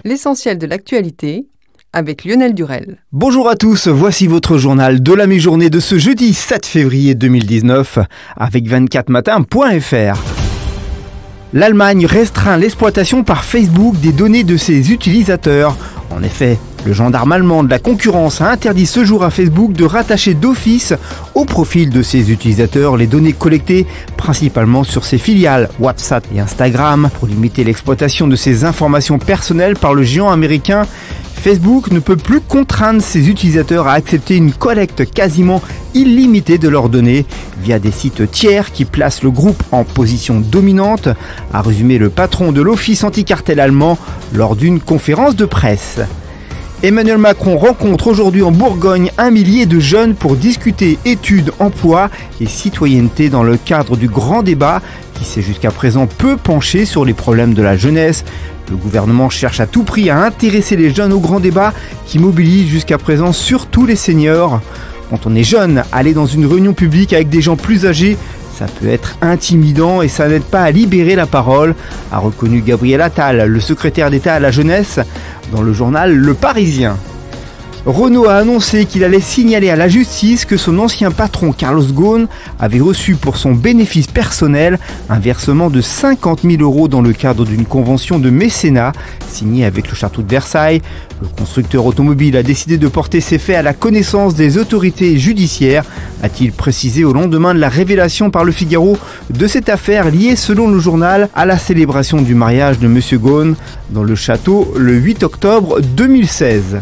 L'essentiel de l'actualité avec Lionel Durel. Bonjour à tous, voici votre journal de la mi-journée de ce jeudi 7 février 2019 avec 24matin.fr. L'Allemagne restreint l'exploitation par Facebook des données de ses utilisateurs. En effet, le gendarme allemand de la concurrence a interdit ce jour à Facebook de rattacher d'office au profil de ses utilisateurs les données collectées principalement sur ses filiales WhatsApp et Instagram. Pour limiter l'exploitation de ces informations personnelles par le géant américain, Facebook ne peut plus contraindre ses utilisateurs à accepter une collecte quasiment illimitée de leurs données via des sites tiers qui placent le groupe en position dominante, a résumé le patron de l'Office anticartel allemand lors d'une conférence de presse. Emmanuel Macron rencontre aujourd'hui en Bourgogne 1 millier de jeunes pour discuter études, emploi et citoyenneté dans le cadre du grand débat qui s'est jusqu'à présent peu penché sur les problèmes de la jeunesse. Le gouvernement cherche à tout prix à intéresser les jeunes au grand débat qui mobilise jusqu'à présent surtout les seniors. Quand on est jeune, aller dans une réunion publique avec des gens plus âgés, ça peut être intimidant et ça n'aide pas à libérer la parole, a reconnu Gabriel Attal, le secrétaire d'État à la jeunesse, dans le journal Le Parisien. Renault a annoncé qu'il allait signaler à la justice que son ancien patron Carlos Ghosn avait reçu pour son bénéfice personnel un versement de 50 000 € dans le cadre d'une convention de mécénat signée avec le château de Versailles. Le constructeur automobile a décidé de porter ces faits à la connaissance des autorités judiciaires, a-t-il précisé au lendemain de la révélation par Le Figaro de cette affaire liée selon le journal à la célébration du mariage de M. Ghosn dans le château le 8 octobre 2016.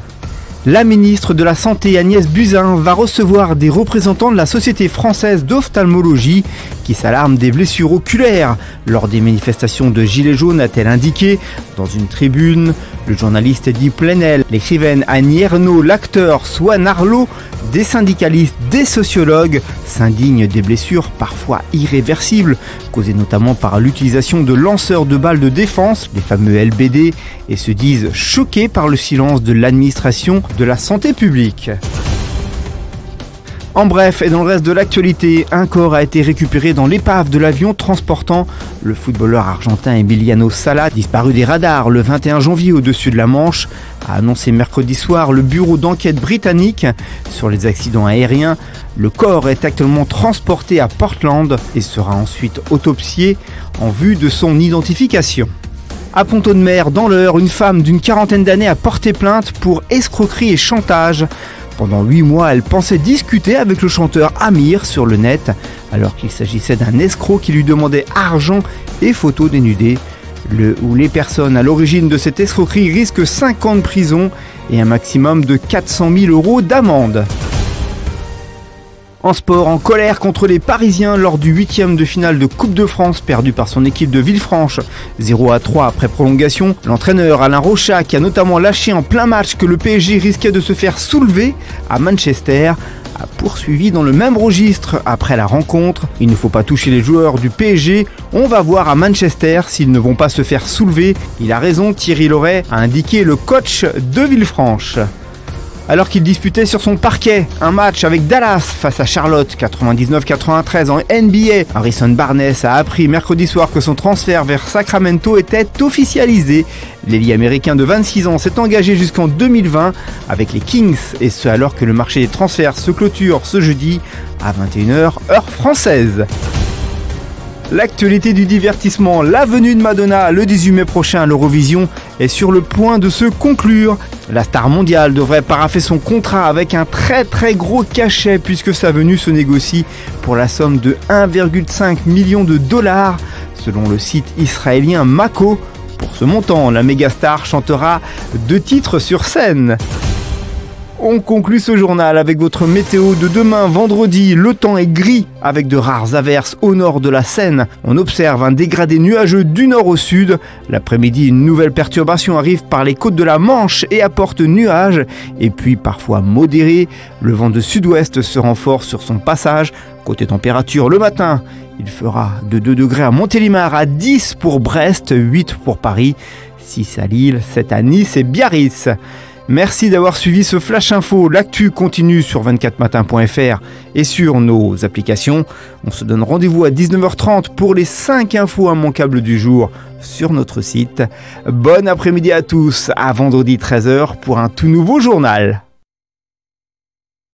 La ministre de la Santé Agnès Buzyn va recevoir des représentants de la Société française d'ophtalmologie qui s'alarment des blessures oculaires lors des manifestations de Gilets jaunes, a-t-elle indiqué dans une tribune. Le journaliste Eddie Plenel, l'écrivaine Annie Ernaux, l'acteur Swan Arlo, des syndicalistes, des sociologues s'indignent des blessures parfois irréversibles, causées notamment par l'utilisation de lanceurs de balles de défense, les fameux LBD, et se disent choqués par le silence de l'administration de la santé publique. En bref, et dans le reste de l'actualité, un corps a été récupéré dans l'épave de l'avion transportant le footballeur argentin Emiliano Sala, disparu des radars le 21 janvier au-dessus de la Manche, a annoncé mercredi soir le bureau d'enquête britannique sur les accidents aériens. Le corps est actuellement transporté à Portland et sera ensuite autopsié en vue de son identification. À Pont-de-Mer, dans l'Eure, une femme d'une quarantaine d'années a porté plainte pour escroquerie et chantage. Pendant 8 mois, elle pensait discuter avec le chanteur Amir sur le net, alors qu'il s'agissait d'un escroc qui lui demandait argent et photos dénudées. Le ou les personnes à l'origine de cette escroquerie risquent 5 ans de prison et un maximum de 400 000 € d'amende. En sport, en colère contre les Parisiens lors du 8e de finale de Coupe de France perdu par son équipe de Villefranche, 0-3 après prolongation, l'entraîneur Alain Rochac a notamment lâché en plein match que le PSG risquait de se faire soulever à Manchester, a poursuivi dans le même registre après la rencontre. Il ne faut pas toucher les joueurs du PSG, on va voir à Manchester s'ils ne vont pas se faire soulever. Il a raison, Thierry Loret, a indiqué le coach de Villefranche. Alors qu'il disputait sur son parquet un match avec Dallas face à Charlotte 99-93 en NBA, Harrison Barnes a appris mercredi soir que son transfert vers Sacramento était officialisé. L'ailier américain de 26 ans s'est engagé jusqu'en 2020 avec les Kings, et ce alors que le marché des transferts se clôture ce jeudi à 21h heure française. L'actualité du divertissement, la venue de Madonna le 18 mai prochain à l'Eurovision est sur le point de se conclure. La star mondiale devrait paraffer son contrat avec un très gros cachet puisque sa venue se négocie pour la somme de 1,5 million de dollars selon le site israélien Mako. Pour ce montant, la mégastar chantera 2 titres sur scène. On conclut ce journal avec votre météo de demain vendredi. Le temps est gris avec de rares averses au nord de la Seine. On observe un dégradé nuageux du nord au sud. L'après-midi, une nouvelle perturbation arrive par les côtes de la Manche et apporte nuages. Et puis parfois modéré, le vent de sud-ouest se renforce sur son passage. Côté température, le matin, il fera de 2 degrés à Montélimar, à 10 pour Brest, 8 pour Paris, 6 à Lille, 7 à Nice et Biarritz. Merci d'avoir suivi ce Flash Info. L'actu continue sur 24matin.fr et sur nos applications. On se donne rendez-vous à 19h30 pour les 5 infos immanquables du jour sur notre site. Bon après-midi à tous, à vendredi 13h pour un tout nouveau journal.